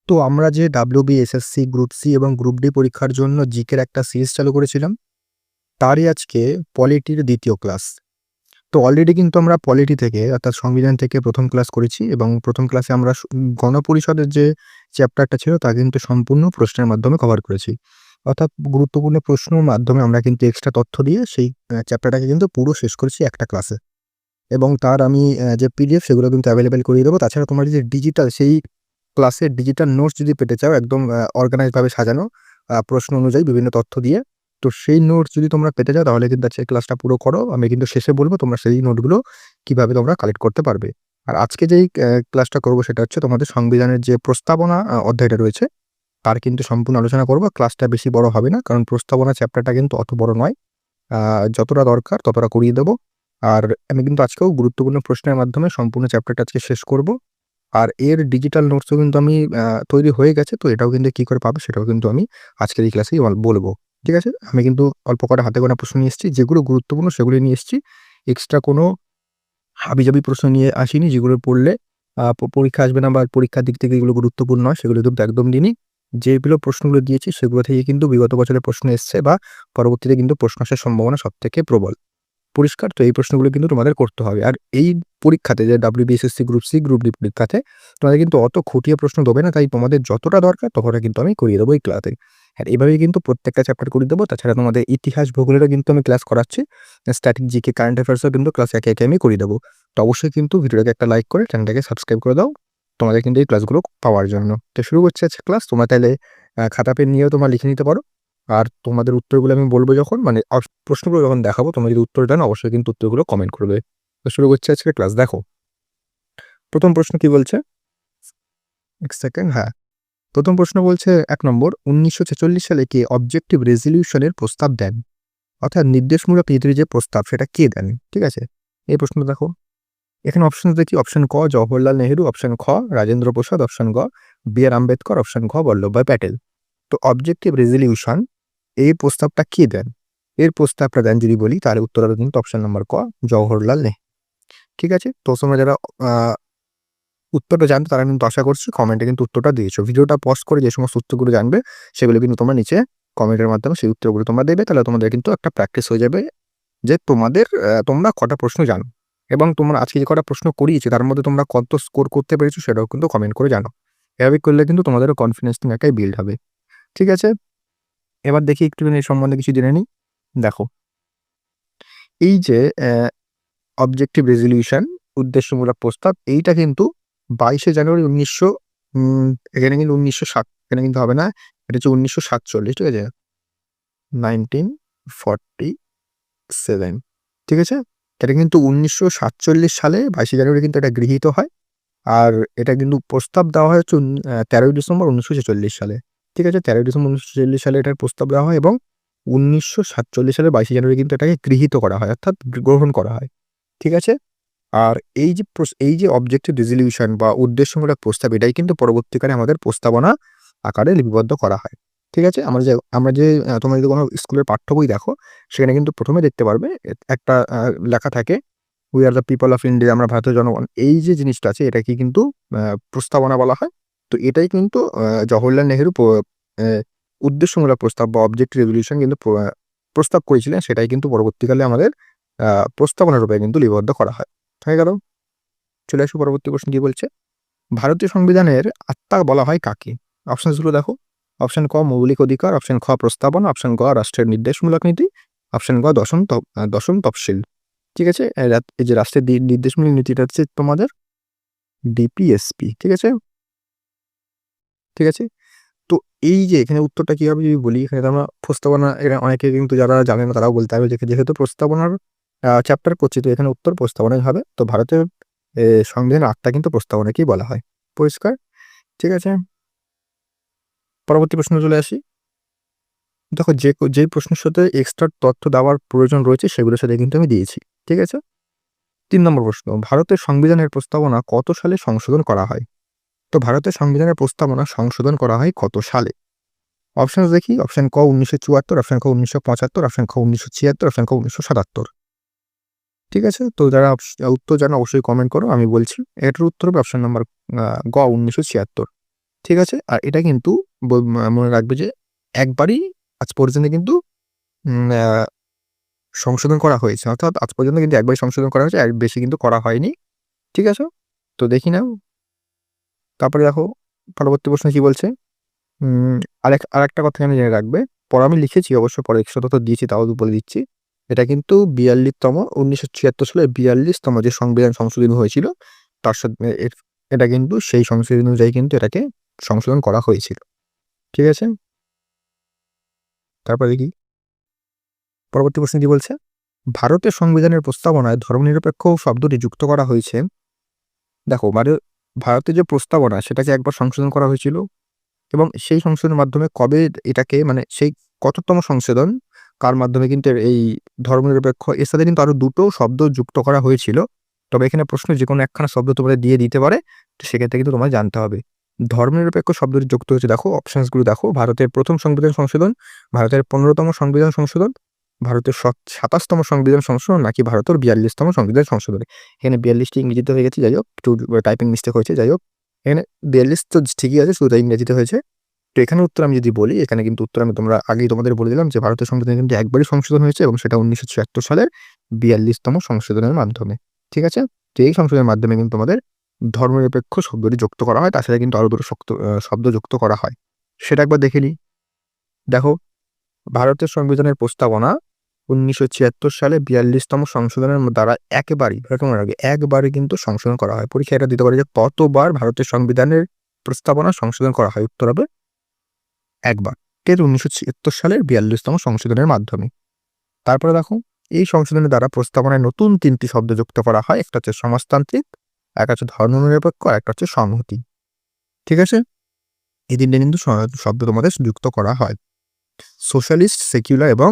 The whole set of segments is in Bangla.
তো আমরা যে WBSSC, গ্রুপ সি এবং গ্রুপ ডি পরীক্ষার জন্য জিকের একটা সিরিজ চালু করেছিলাম, তারই আজকে পলিটির ২য় ক্লাস। তো অলরেডি কিন্তু আমরা পলিটি থেকে অর্থাৎ সংবিধান থেকে ১ম ক্লাস করেছি এবং ১ম ক্লাসে আমরা গণপরিষদের যে চ্যাপ্টারটা ছিল তা কিন্তু সম্পূর্ণ প্রশ্নের মাধ্যমে কভার করেছি। অর্থাৎ গুরুত্বপূর্ণ প্রশ্নের মাধ্যমে আমরা কিন্তু এক্সট্রা তথ্য দিয়ে সেই চ্যাপ্টারটাকে কিন্তু পুরো শেষ করেছি একটা ক্লাসে। এবং তার আমি যে পিডিএফ সেগুলো কিন্তু অ্যাভেলেবেল করিয়ে দেবো। তাছাড়া তোমার যে ডিজিটাল সেই ক্লাসের ডিজিটাল নোটস যদি পেতে চাও একদম অর্গানাইজড ভাবে সাজানো প্রশ্ন অনুযায়ী বিভিন্ন তথ্য দিয়ে, তো সেই নোটস যদি তোমরা পেতে চাও তাহলে কিন্তু আজকে ক্লাসটা পুরো করো। আমি কিন্তু শেষে বলব তোমরা সেই নোটগুলো কিভাবে তোমরা কালেক্ট করতে পারবে। আর আজকে যেই ক্লাসটা করব সেটা হচ্ছে তোমাদের সংবিধানের যে প্রস্তাবনা অধ্যায়টা রয়েছে তার কিন্তু সম্পূর্ণ আলোচনা করব। ক্লাসটা বেশি বড় হবে না কারণ প্রস্তাবনা চ্যাপ্টারটা কিন্তু অত বড় নয়। যতটা দরকার ততটা করিয়ে দেব। আর আমি কিন্তু আজকেও গুরুত্বপূর্ণ প্রশ্নের মাধ্যমে সম্পূর্ণ চ্যাপ্টারটা আজকে শেষ করব। আর এর ডিজিটাল নোটসও কিন্তু আমি তৈরি হয়ে গেছে। তো এটাও কিন্তু কি করে পাবে সেটাও কিন্তু আমি আজকের এই ক্লাসেই বলব। ঠিক আছে? আমি কিন্তু অল্প কটা হাতে গোনা প্রশ্ন নিয়ে এসেছি। যেগুলো গুরুত্বপূর্ণ সেগুলো নিয়ে এসেছি। এক্সট্রা কোনো হাবিজাবি প্রশ্ন নিয়ে আসিনি যেগুলো পড়লে পরীক্ষা আসবে না বা পরীক্ষার দিক থেকে এগুলো গুরুত্বপূর্ণ নয় সেগুলো কিন্তু একদম দিইনি। যেগুলো প্রশ্নগুলো দিয়েছি সেগুলো থেকে কিন্তু বিগত বছরের প্রশ্ন এসছে বা পরবর্তীতে কিন্তু প্রশ্ন আসার সম্ভাবনা সবথেকে প্রবল। পরিষ্কার? তো এই প্রশ্নগুলো কিন্তু তোমাদের করতে হবে। আর এই পরীক্ষাতে যে WBSSC, group C, group D পরীক্ষাতে তোমাদের কিন্তু অত খুঁটিয়ে প্রশ্ন দেবে না। তাই তোমাদের যতটা দরকার ততটা কিন্তু আমি করিয়ে দেবো এই ক্লাসে। আর এভাবেই কিন্তু প্রত্যেকটা চ্যাপ্টার করিয়ে দেবো। তাছাড়া তোমাদের ইতিহাস, ভূগোলেরও কিন্তু আমি ক্লাস করাচ্ছি। স্ট্যাটিক জিকে, কারেন্ট অ্যাফেয়ার্সও কিন্তু ক্লাস একে, একে আমি করিয়ে দেবো। তো অবশ্যই কিন্তু ভিডিওটাকে একটা লাইক করে চ্যানেলটাকে সাবস্ক্রাইব করে দাও। তোমাদের কিন্তু এই ক্লাসগুলো পাওয়ার জন্য। তো শুরু করছি আজকে ক্লাস। তোমরা চাইলে খাতা পেন নিয়েও তোমরা লিখে নিতে পারো। আর তোমাদের উত্তরগুলো আমি বলব যখন মানে প্রশ্নগুলো যখন দেখাবো তোমরা যদি উত্তর দেন অবশ্যই কিন্তু উত্তরগুলো কমেন্ট করবে। তো শুরু করছি আজকে ক্লাস। দেখো, ১ম প্রশ্ন কি বলছে? ১ সেকেন্ড, হ্যাঁ। ১ম প্রশ্ন বলছে ১ নম্বর ১৯৪৬ সালে কে অবজেক্টিভ রেজোলিউশনের প্রস্তাব দেন? অর্থাৎ নির্দেশমূলক নীতির যে প্রস্তাব সেটা কে দেন? ঠিক আছে? এই প্রশ্নটা দেখো। এখানে অপশন দেখি অপশন ক জওহরলাল নেহেরু, অপশন খ রাজেন্দ্র প্রসাদ, অপশন গ বি.আর. আম্বেদকর, অপশন ঘ বল্লভভাই প্যাটেল। তো অবজেক্টিভ রেজোলিউশন এই প্রস্তাবটা কে দেন? এর প্রস্তাবটা দেন যদি বলি তাহলে উত্তর হবে কিন্তু অপশন নাম্বার ক জওহরলাল নেহেরু। ঠিক আছে? তো তোমরা যারা আ উত্তরটা জানতে তারা কিন্তু আশা করছি কমেন্টে কিন্তু উত্তরটা দিয়েছো। ভিডিওটা পজ করে যে সমস্ত উত্তরগুলো জানবে সেগুলো কিন্তু তোমরা নিচে কমেন্টের মাধ্যমে সেই উত্তরগুলো তোমরা দেবে। তাহলে তোমাদের কিন্তু একটা প্র্যাকটিস হয়ে যাবে যে তোমাদের তোমরা কটা প্রশ্ন জানো এবং তোমরা আজকে যে কটা প্রশ্ন করিয়েছি তার মধ্যে তোমরা কত স্কোর করতে পেরেছো সেটাও কিন্তু কমেন্ট করে জানাও। এভাবে করলে কিন্তু তোমাদেরও কনফিডেন্স একাই বিল্ড হবে। ঠিক আছে? এবার দেখি একটুখানি এর সম্বন্ধে কিছু জেনে নিই। দেখো, এই যে অবজেক্টিভ রেজোলিউশন উদ্দেশ্যমূলক প্রস্তাব এইটা কিন্তু ২২শে জানুয়ারি ১৯০০ এখানে কিন্তু ১৯০৭ এখানে কিন্তু হবে না। এটা হচ্ছে ১৯৪৭, ঠিক আছে? 1947, ঠিক আছে? এটা কিন্তু ১৯৪৭ সালে ২২শে জানুয়ারি কিন্তু এটা গৃহীত হয়। আর এটা কিন্তু প্রস্তাব দেওয়া হয় হচ্ছে ১৩ই ডিসেম্বর ১৯৪৬ সালে। ঠিক আছে? ১৩ই ডিসেম্বর ১৯৪৬ সালে এটার প্রস্তাব দেওয়া হয় এবং ১৯৪৭ সালের ২২শে জানুয়ারি কিন্তু এটাকে গৃহীত করা হয় অর্থাৎ গ্রহণ করা হয়। ঠিক আছে? আর এই যে অবজেক্টিভ রেজোলিউশন বা উদ্দেশ্যমূলক প্রস্তাব এটাই কিন্তু পরবর্তীকালে আমাদের প্রস্তাবনা আকারে লিপিবদ্ধ করা হয়। ঠিক আছে? আমরা যে তোমরা যদি কোনো স্কুলের পাঠ্য বই দেখো সেখানে কিন্তু ১ম এ দেখতে পারবে একটা লেখা থাকে, "we are the people of India", আমরা ভারতীয় জনগণ। এই যে জিনিসটা আছে এটাকে কিন্তু প্রস্তাবনা বলা হয়। তো এটাই কিন্তু জওহরলাল নেহেরু উদ্দেশ্যমূলক প্রস্তাব বা অবজেক্টিভ রেজোলিউশন কিন্তু প্রস্তাব করেছিলেন সেটাই কিন্তু পরবর্তীকালে আমাদের প্রস্তাবনা রূপে কিন্তু লিপিবদ্ধ করা হয়। হয়ে গেল? চলে আসি পরবর্তী প্রশ্ন কি বলছে? ভারতীয় সংবিধানের আত্মা বলা হয় কাকে? অপশনস গুলো দেখো। অপশন ক মৌলিক অধিকার, অপশন খ প্রস্তাবনা, অপশন গ রাষ্ট্রের নির্দেশমূলক নীতি, অপশন গ দশম তফসিল। ঠিক আছে? এই যে রাষ্ট্রের নির্দেশমূলক নীতিটা হচ্ছে তোমাদের ডিপিএসপি। ঠিক আছে? ঠিক আছে? তো এই যে এখানে উত্তরটা কি হবে যদি বলি, এখানে তো আমরা প্রস্তাবনা এরা অনেকে কিন্তু যারা জানে না তারাও বলতে হবে যে যেহেতু প্রস্তাবনার চ্যাপ্টার করছি তো এখানে উত্তর প্রস্তাবনাই হবে। তো ভারতের সংবিধানের আত্মা কিন্তু প্রস্তাবনাকেই বলা হয়। পরিষ্কার? ঠিক আছে? পরবর্তী প্রশ্নে চলে আসি। দেখো যেই প্রশ্নের সাথে এক্সট্রা তথ্য দেওয়ার প্রয়োজন রয়েছে সেগুলোর সাথে কিন্তু আমি দিয়েছি। ঠিক আছে? ৩ নম্বর প্রশ্ন, ভারতের সংবিধানের প্রস্তাবনা কত সালে সংশোধন করা হয়? তো ভারতের সংবিধানের প্রস্তাবনা সংশোধন করা হয় কত সালে? অপশনস দেখি। অপশন ক ১৯৭৪, অপশন খ ১৯৭৫, অপশন খ ১৯৭৬, অপশন খ ১৯৭৭। ঠিক আছে? তো যারা উত্তর জানো অবশ্যই কমেন্ট করো। আমি বলছি এটার উত্তর হবে অপশন নাম্বার গ ১৯৭৬। ঠিক আছে? আর এটা কিন্তু মনে রাখবে যে একবারই আজ পর্যন্ত কিন্তু উম আ সংশোধন করা হয়েছে। অর্থাৎ আজ পর্যন্ত কিন্তু একবারই সংশোধন করা হয়েছে, এর বেশি কিন্তু করা হয়নি। ঠিক আছে? তো দেখি নাও। তারপরে দেখো পরবর্তী প্রশ্নে কি বলছে? উম আরেকটা কথা এখানে জেনে রাখবে। পরে আমি লিখেছি অবশ্য, পরে এক্সট্রা তথ্য দিয়েছি, তাও বলে দিচ্ছি। এটা কিন্তু ৪২তম ১৯৭৬ সালে ৪২তম যে সংবিধান সংশোধনী হয়েছিল তার সাথে এটা কিন্তু সেই সংশোধনী অনুযায়ী কিন্তু এটাকে সংশোধন করা হয়েছিল। ঠিক আছে? তারপরে দেখি পরবর্তী প্রশ্নে কি বলছে? ভারতের সংবিধানের প্রস্তাবনায় ধর্মনিরপেক্ষ শব্দটি যুক্ত করা হয়েছে। দেখো ভারতের যে প্রস্তাবনা সেটাকে একবার সংশোধন করা হয়েছিল এবং সেই সংশোধনের মাধ্যমে কবে এটাকে মানে সেই কততম সংশোধন, কার মাধ্যমে কিন্তু এই ধর্মনিরপেক্ষ এর সাথে কিন্তু আরো ২ টো শব্দ যুক্ত করা হয়েছিল। তবে এখানে প্রশ্ন যেকোনো একখানা শব্দ তোমাদের দিয়ে দিতে পারে। তো সেক্ষেত্রে কিন্তু তোমায় জানতে হবে। ধর্মনিরপেক্ষ শব্দটি যুক্ত হয়েছে, দেখো অপশনস গুলো দেখো। ভারতের ১ম সংবিধান সংশোধন, ভারতের ১৫তম সংবিধান সংশোধন, ভারতের ২৭তম সংবিধান সংশোধন নাকি ভারতের ৪২তম সংবিধান সংশোধন। এখানে ৪২ টি ইংরেজিতে হয়ে গেছে, যাই হোক একটু টাইপিং মিস্টেক হয়েছে, যাই হোক। এখানে ৪২ তো ঠিকই আছে, শুধু ইংরেজিতে হয়েছে। তো এখানের উত্তর আমি যদি বলি, এখানে কিন্তু উত্তর আমি আগেই তোমাদের বলে দিলাম যে ভারতের সংবিধান কিন্তু একবারই সংশোধন হয়েছে এবং সেটা ১৯৭৬ সালের ৪২তম সংশোধনের মাধ্যমে। ঠিক আছে? তো এই সংশোধনের মাধ্যমে কিন্তু আমাদের ধর্মনিরপেক্ষ শব্দটি যুক্ত করা হয়। তাছাড়া কিন্তু আরো ২ টো শব্দ যুক্ত করা হয়। সেটা একবার দেখে নিই। দেখো, ভারতের সংবিধানের প্রস্তাবনা ১৯৭৬ সালে ৪২তম সংশোধনের দ্বারা একবারই কিন্তু সংশোধন করা হয়। পরীক্ষায় এটা দিতে পারে যে কতবার ভারতের সংবিধানের প্রস্তাবনা সংশোধন করা হয়? উত্তর হবে একবার। ১৯৭৬ সালের ৪২তম সংশোধনের মাধ্যমে। তারপরে দেখো, এই সংশোধনের দ্বারা প্রস্তাবনায় নতুন ৩ টি শব্দ যুক্ত করা হয়। একটা হচ্ছে সমাজতান্ত্রিক, একটা হচ্ছে ধর্মনিরপেক্ষ, আর একটা হচ্ছে সংহতি। ঠিক আছে? এই ৩ টে কিন্তু শব্দ তোমাদের যুক্ত করা হয়। সোশ্যালিস্ট, সেকুলার এবং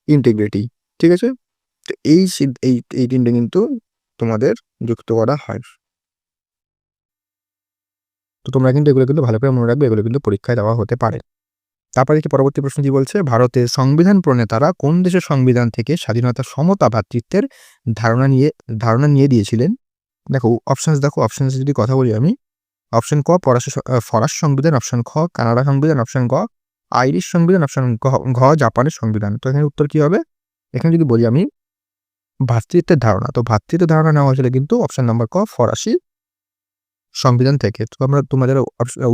ইন্টিগ্রিটি। ঠিক আছে? তো এই ৩ টে কিন্তু তোমাদের যুক্ত করা হয়। তো তোমরা কিন্তু এগুলো কিন্তু ভালো করে মনে রাখবে, এগুলো কিন্তু পরীক্ষায় দেওয়া হতে পারে। তারপরে দেখি পরবর্তী প্রশ্ন কি বলছে? ভারতের সংবিধান প্রণেতারা কোন দেশের সংবিধান থেকে স্বাধীনতা, সমতা, ভ্রাতৃত্বের ধারণা নিয়ে দিয়েছিলেন? দেখো অপশনস যদি কথা বলি আমি, অপশন ক ফরাসি সংবিধান, অপশন খ কানাডা সংবিধান, অপশন গ আইরিশ সংবিধান, অপশন ঘ জাপানের সংবিধান। তো এখানে উত্তর কি হবে? এখানে যদি বলি আমি ভ্রাতৃত্বের ধারণা, তো ভ্রাতৃত্বের ধারণা নেওয়া হয়েছিল কিন্তু অপশন নাম্বার ক ফরাসি সংবিধান থেকে। তো আমরা তোমাদের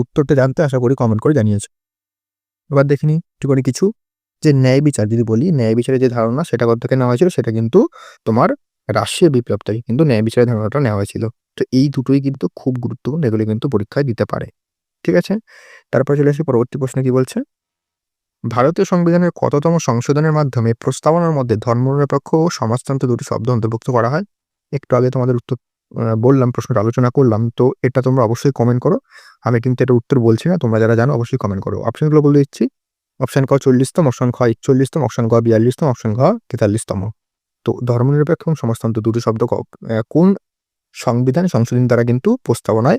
উত্তরটা জানতে আশা করি কমেন্ট করে জানিয়েছো। এবার দেখে নিই একটুখানি কিছু, যে ন্যায় বিচার যদি বলি, ন্যায় বিচারের যে ধারণা সেটা কোথা থেকে নেওয়া হয়েছিল? সেটা কিন্তু তোমার রাশিয়ার বিপ্লব থেকে কিন্তু ন্যায় বিচারের ধারণাটা নেওয়া হয়েছিল। তো এই দুটোই কিন্তু খুব গুরুত্বপূর্ণ, এগুলো কিন্তু পরীক্ষায় দিতে পারে। ঠিক আছে? তারপরে চলে আসি পরবর্তী প্রশ্নে কি বলছে? ভারতীয় সংবিধানের কততম সংশোধনের মাধ্যমে প্রস্তাবনার মধ্যে ধর্মনিরপেক্ষ ও সমাজতন্ত্র ২ টি শব্দ অন্তর্ভুক্ত করা হয়? একটু আগে তোমাদের উত্তর বললাম, প্রশ্নটা আলোচনা করলাম। তো এটা তোমরা অবশ্যই কমেন্ট করো। আমি কিন্তু এটার উত্তর বলছি না, তোমরা যারা জানো অবশ্যই কমেন্ট করো। অপশনগুলো বলে দিচ্ছি। অপশন ক ৪০তম, অপশন খ ৪১তম, অপশন গ ৪২তম, অপশন ঘ ৪৩তম। তো ধর্মনিরপেক্ষ এবং সমাজতন্ত্র ২ টি শব্দ কোন সংবিধান সংশোধনী দ্বারা কিন্তু প্রস্তাবনায়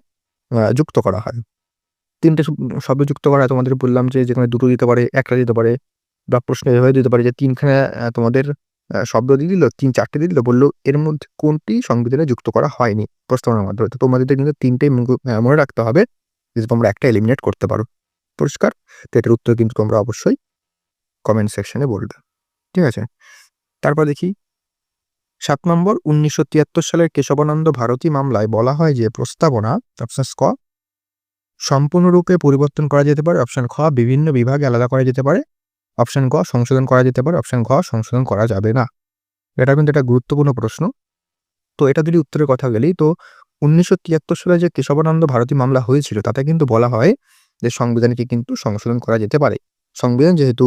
যুক্ত করা হয়? ৩ টে শব্দ যুক্ত করা হয়। তোমাদের বললাম যে যেখানে ২ টো দিতে পারে, ১ টা দিতে পারে, বা প্রশ্নে এভাবে দিতে পারে যে ৩ খানা তোমাদের শব্দ দিয়ে দিল, ৩-৪ টে দিয়ে দিল, বলল এর মধ্যে কোনটি সংবিধানে যুক্ত করা হয়নি প্রস্তাবনার মাধ্যমে। তো তোমাদের কিন্তু ৩ টেই মনে রাখতে হবে, যদি তোমরা একটা এলিমিনেট করতে পারো। পরিষ্কার? তো এটার উত্তর কিন্তু তোমরা অবশ্যই কমেন্ট সেকশনে বলবে। ঠিক আছে? তারপর দেখি ৭ নম্বর ১৯৭৩ সালের কেশবানন্দ ভারতী মামলায় বলা হয় যে প্রস্তাবনা অপশন ক সম্পূর্ণরূপে পরিবর্তন করা যেতে পারে, অপশন খ বিভিন্ন বিভাগে আলাদা করা যেতে পারে, অপশন গ সংশোধন করা যেতে পারে, অপশন ঘ সংশোধন করা যাবে না। এটা কিন্তু একটা গুরুত্বপূর্ণ প্রশ্ন। তো এটা যদি উত্তরের কথা বলি, তো ১৯৭৩ সালে যে কেশবানন্দ ভারতী মামলা হয়েছিল তাতে কিন্তু বলা হয় যে সংবিধানকে কিন্তু সংশোধন করা যেতে পারে। সংবিধান যেহেতু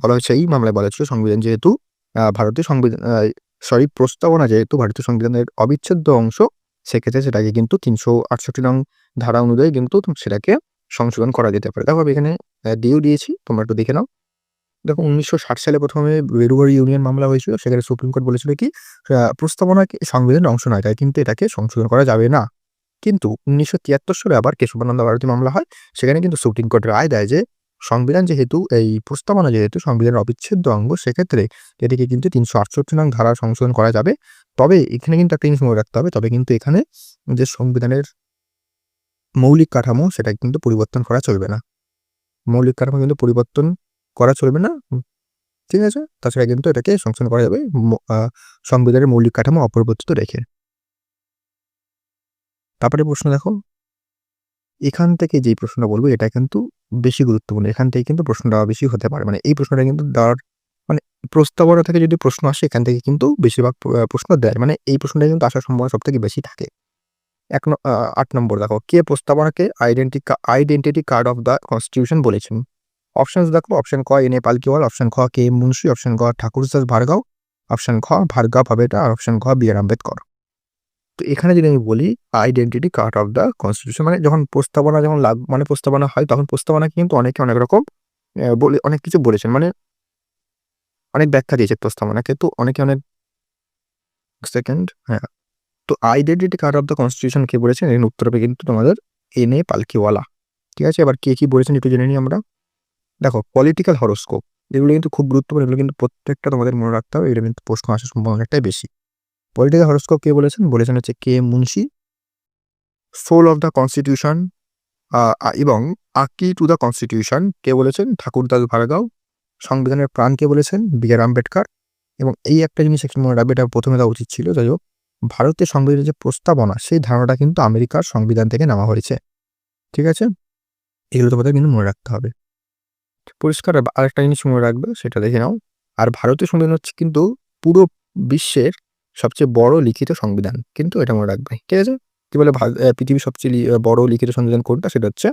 বলা হয়েছে, এই মামলায় বলা হয়েছিল সংবিধান যেহেতু ভারতীয় সংবিধান প্রস্তাবনা যেহেতু ভারতীয় সংবিধানের অবিচ্ছেদ্য অংশ, সেক্ষেত্রে সেটাকে কিন্তু ৩৬৮ নং ধারা অনুযায়ী কিন্তু সেটাকে সংশোধন করা যেতে পারে। দেখো আমি এখানে দিয়েও দিয়েছি, তোমরা একটু দেখে নাও। দেখো ১৯৬০ সালে প্রথমে বেরুবাড়ি ইউনিয়ন মামলা হয়েছিল। সেখানে সুপ্রিম কোর্ট বলেছিল কি প্রস্তাবনা সংবিধানের অংশ নয়, তাই কিন্তু এটাকে সংশোধন করা যাবে না। কিন্তু ১৯৭৩ সালে আবার কেশবানন্দ ভারতী মামলা হয়। সেখানে কিন্তু সুপ্রিম কোর্ট রায় দেয় যে সংবিধান যেহেতু এই প্রস্তাবনা যেহেতু সংবিধানের অবিচ্ছেদ্য অঙ্গ, সেক্ষেত্রে এটিকে কিন্তু ৩৬৮ নং ধারা সংশোধন করা যাবে। তবে এখানে কিন্তু একটা জিনিস মনে রাখতে হবে, তবে কিন্তু এখানে যে সংবিধানের মৌলিক কাঠামো সেটা কিন্তু পরিবর্তন করা চলবে না। মৌলিক কাঠামো কিন্তু পরিবর্তন করা চলবে না। ঠিক আছে? তাছাড়া কিন্তু এটাকে সংশোধন করা যাবে সংবিধানের মৌলিক কাঠামো অপরিবর্তিত রেখে। তারপরে প্রশ্ন দেখো, এখান থেকে যেই প্রশ্নটা বলবো এটা কিন্তু বেশি গুরুত্বপূর্ণ। এখান থেকে কিন্তু প্রশ্নটা বেশি হতে পারে। মানে এই প্রশ্নটা কিন্তু দেওয়ার মানে প্রস্তাবনা থেকে যদি প্রশ্ন আসে এখান থেকে কিন্তু বেশিরভাগ প্রশ্ন দেয়। মানে এই প্রশ্নটা কিন্তু আসার সম্ভাবনা সবথেকে বেশি থাকে। ৮ নম্বর দেখো, কে প্রস্তাবনাকে identity card of the constitution বলেছেন? অপশনস দেখো, অপশন ক এন এ পালকিওয়াল, অপশন খ কে এম মুন্সি, অপশন গ ঠাকুরদাস ভার্গাও, অপশন খ ভার্গা ভাবেটা আর অপশন খ বি আর আম্বেদকর। তো এখানে যদি আমি বলি identity card of the constitution মানে যখন প্রস্তাবনা মানে প্রস্তাবনা হয় তখন প্রস্তাবনা কিন্তু অনেকে অনেক রকম অনেক কিছু বলেছেন। মানে অনেক ব্যাখ্যা দিয়েছে প্রস্তাবনাকে। তো অনেকে অনেক সেকেন্ড হ্যাঁ। তো identity card of the constitution কে বলেছেন? এর উত্তর হবে কিন্তু তোমাদের এন এ পালকিওয়ালা। ঠিক আছে? এবার কে কি বলেছেন একটু জেনে নিই আমরা। দেখো, পলিটিক্যাল হরোস্কোপ এগুলো কিন্তু খুব গুরুত্বপূর্ণ। এগুলো কিন্তু প্রত্যেকটা তোমাদের মনে রাখতে হবে। এটা কিন্তু প্রশ্ন আসার সম্ভাবনা অনেকটাই বেশি। পলিটিক্যাল হরোস্কোপ কে বলেছেন? বলেছেন হচ্ছে K M Munshi. Soul of the constitution এবং আকি টু দ্য কনস্টিটিউশন কে বলেছেন? ঠাকুরদাস ভার্গাও। সংবিধানের প্রাণ কে বলেছেন? B R Ambedkar. এবং এই একটা জিনিস একটু মনে রাখবে, এটা প্রথমে দেওয়া উচিত ছিল। যাই হোক, ভারতের সংবিধানের যে প্রস্তাবনা সেই ধারণাটা কিন্তু আমেরিকার সংবিধান থেকে নেওয়া হয়েছে। ঠিক আছে? এগুলো তোমাদের কিন্তু মনে রাখতে হবে। পরিষ্কার। আরেকটা জিনিস মনে রাখবে, সেটা দেখে নাও। আর ভারতীয় সংবিধান হচ্ছে কিন্তু পুরো বিশ্বের সবচেয়ে বড় লিখিত সংবিধান, কিন্তু এটা মনে রাখবে। ঠিক আছে? কি বলে পৃথিবীর সবচেয়ে বড় লিখিত সংবিধান কোনটা? সেটা হচ্ছে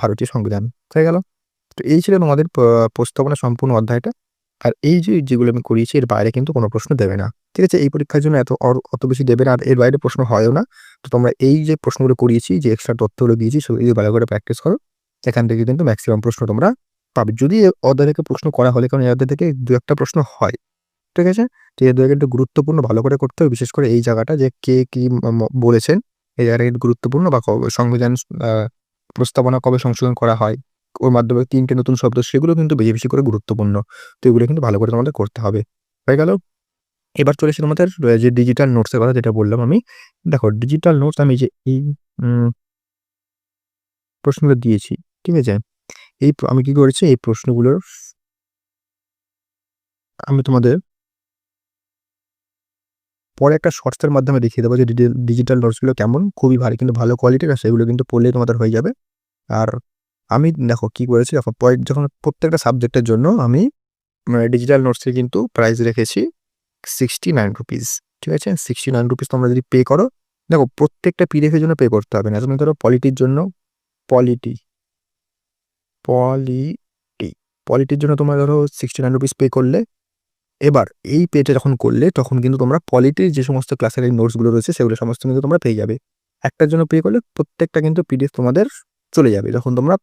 ভারতীয় সংবিধান। হয়ে গেল। তো এই ছিল তোমাদের প্রস্তাবনা সম্পূর্ণ অধ্যায়টা। আর এই যে যেগুলো আমি করিয়েছি এর বাইরে কিন্তু কোনো প্রশ্ন দেবে না। ঠিক আছে? এই পরীক্ষার জন্য অত বেশি দেবে না। আর এর বাইরে প্রশ্ন হয়ও না। তো তোমরা এই যে প্রশ্নগুলো করিয়েছি, যে এক্সট্রা তথ্যগুলো দিয়েছি সেগুলো যদি ভালো করে প্র্যাকটিস করো, এখান থেকে কিন্তু ম্যাক্সিমাম প্রশ্ন তোমরা পাবে। যদি অধ্যায় থেকে প্রশ্ন করা হলে, কারণ এই অধ্যায় থেকে ২-১টা প্রশ্ন হয়। ঠিক আছে? তো এই অধ্যায়টা কিন্তু গুরুত্বপূর্ণ, ভালো করে করতে হবে। বিশেষ করে এই জায়গাটা যে কে কি বলেছেন, এই জায়গাটা কিন্তু গুরুত্বপূর্ণ। বা সংবিধান আ প্রস্তাবনা কবে সংশোধন করা হয়, ওর মাধ্যমে ৩ টে নতুন শব্দ, সেগুলো কিন্তু বেশি, বেশি করে গুরুত্বপূর্ণ। তো এগুলো কিন্তু ভালো করে তোমাদের করতে হবে। হয়ে গেল? এবার চলে আসি তোমাদের যে ডিজিটাল নোটসের কথা যেটা বললাম আমি। দেখো, ডিজিটাল নোটস আমি যে এই উম প্রশ্নগুলো দিয়েছি, ঠিক আছে? আমি কি করেছি, এই প্রশ্নগুলোর আমি তোমাদের পরে একটা শর্টসের মাধ্যমে দেখিয়ে দেবো যে ডিজিটাল নোটসগুলো কেমন। খুবই ভারী কিন্তু ভালো কোয়ালিটির, আর সেগুলো কিন্তু পড়লেই তোমাদের হয়ে যাবে। আর আমি দেখো কি করেছি, যখন প্রত্যেকটা সাবজেক্টের জন্য আমি ডিজিটাল নোটসে কিন্তু প্রাইস রেখেছি 69 রুপিস। ঠিক আছে? 69 রুপিস তোমরা যদি পে করো, দেখো প্রত্যেকটা পিডিএফ এর জন্য পে করতে হবে না। তুমি ধরো পলিটির জন্য পলিটি পলিটি পলিটির জন্য তোমরা ধরো 69 রুপিস পে করলে, এবার এই পেটা যখন করলে তখন কিন্তু তোমরা পলিটির যে সমস্ত ক্লাসের এই নোটসগুলো রয়েছে সেগুলো সমস্ত কিন্তু তোমরা পেয়ে যাবে। একটার জন্য পে করলে প্রত্যেকটা কিন্তু পিডিএফ তোমাদের চলে যাবে যখন তোমরা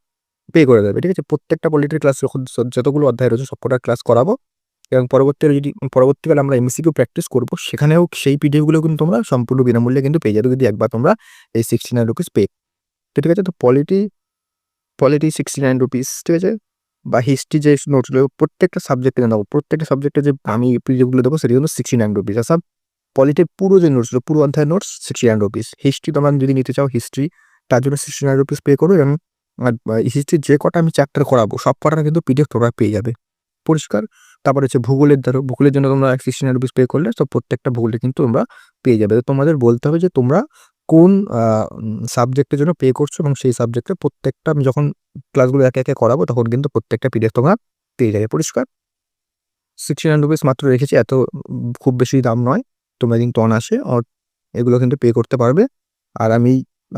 পে করে দেবে। ঠিক আছে? প্রত্যেকটা পলিটির ক্লাস যখন যতগুলো অধ্যায় রয়েছে সবকটা ক্লাস করাবো, এবং পরবর্তীকালে আমরা এমসিকিউ প্র্যাকটিস করবো, সেখানেও সেই পিডিএফগুলো কিন্তু তোমরা সম্পূর্ণ বিনামূল্যে কিন্তু পেয়ে যাবে যদি একবার তোমরা এই 69 রুপিস পে। ঠিক আছে? তো পলিটি 69 রুপিস। ঠিক আছে? বা হিস্ট্রি যে নোটসগুলো প্রত্যেকটা সাবজেক্টে নেবো, প্রত্যেকটা সাবজেক্টে যে আমি পিডিএফগুলো দেবো সেটা কিন্তু 69 রুপিস। আচ্ছা, পলিটির পুরো যে নোটসগুলো, পুরো অধ্যায়ের নোটস 69 রুপিস। হিস্ট্রি তোমরা যদি নিতে চাও হিস্ট্রি, তার জন্য 69 রুপিস পে করো, এবং হিস্ট্রির যে কটা আমি চ্যাপ্টার করাবো সব কটার কিন্তু পিডিএফ তোমরা পেয়ে যাবে। পরিষ্কার? তারপরে হচ্ছে ভূগোলের জন্য তোমরা 69 রুপিস পে করলে তো প্রত্যেকটা ভূগোলে কিন্তু তোমরা পেয়ে যাবে। তো তোমাদের বলতে হবে যে তোমরা কোন সাবজেক্টের জন্য পে করছো, এবং সেই সাবজেক্টের প্রত্যেকটা আমি যখন ক্লাসগুলো একে, একে করাবো তখন কিন্তু প্রত্যেকটা পিডিএফ তোমরা পেয়ে যাবে। পরিষ্কার? 69 রুপিস মাত্র রেখেছি, এত খুব বেশি দাম নয়। তোমরা কিন্তু অনায়াসে এগুলো কিন্তু পে করতে পারবে।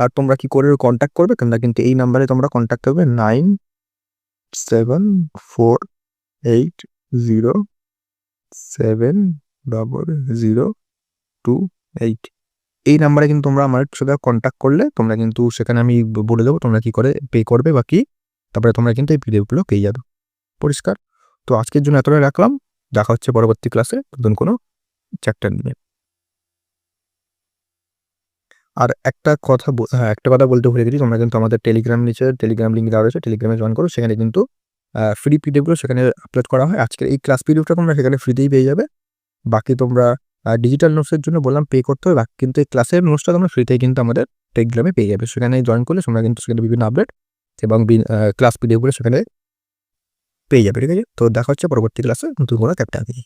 আর তোমরা কি করে কন্ট্যাক্ট করবে? তোমরা কিন্তু এই নাম্বারে তোমরা কন্ট্যাক্ট করবে 9748070028। এই নাম্বারে কিন্তু তোমরা আমার সাথে কন্ট্যাক্ট করলে তোমরা কিন্তু সেখানে আমি বলে দেবো তোমরা কি করে পে করবে বা কি। তারপরে তোমরা কিন্তু এই পিডিএফগুলো পেয়ে যাবে। পরিষ্কার? তো আজকের জন্য এতটাই রাখলাম। দেখা হচ্ছে পরবর্তী ক্লাসে নতুন কোনো চ্যাপ্টার নিয়ে। আর একটা কথা বলতে ভুলে গেছি, তোমরা কিন্তু আমাদের টেলিগ্রাম লিঙ্ক দেওয়া রয়েছে, টেলিগ্রামে জয়েন করো। সেখানে কিন্তু ফ্রি পিডিএফগুলো সেখানে আপলোড করা হয়। আজকের এই ক্লাস পিডিএফটা তোমরা সেখানে ফ্রিতেই পেয়ে যাবে। বাকি তোমরা আর ডিজিটাল নোটসের জন্য বললাম পে করতে হবে, কিন্তু এই ক্লাসের নোটসটা তোমরা ফ্রিতেই কিন্তু আমাদের টেলিগ্রামে পেয়ে যাবে। সেখানে জয়েন করলে তোমরা কিন্তু সেখানে বিভিন্ন আপডেট এবং ক্লাস পিডিএফগুলো সেখানে পেয়ে যাবে। ঠিক আছে, তো দেখা হচ্ছে পরবর্তী ক্লাসে নতুন কোনো চ্যাপ্টার নিয়ে।